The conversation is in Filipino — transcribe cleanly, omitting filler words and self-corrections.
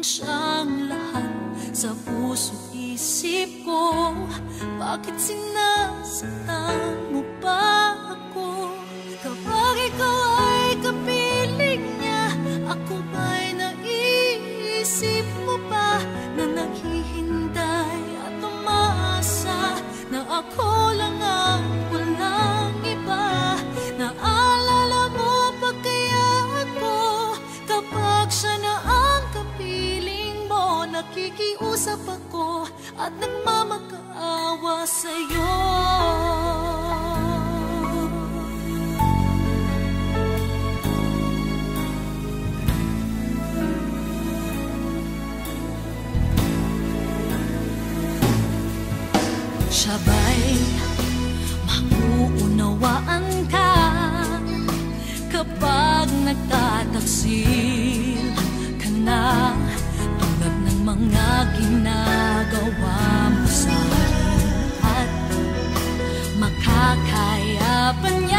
siyang lahat sa puso't isip ko. Bakit sinasaktan mo pa ako? Kapag ikaw ay kapiling niya, ako ba'y naiisip mo ba na naghihintay at umaasa na ako lang ang walang iba? Naalala mo pa kaya ako kapag siya na ang kapiling mo? Nakikiusap ako at nagmamakaawa sa'yo. Siya ba'y mauunawaan ka kapag nagtataksil ka na, tulad ng mga ginagawa mo sa akin, at makakaya pa niya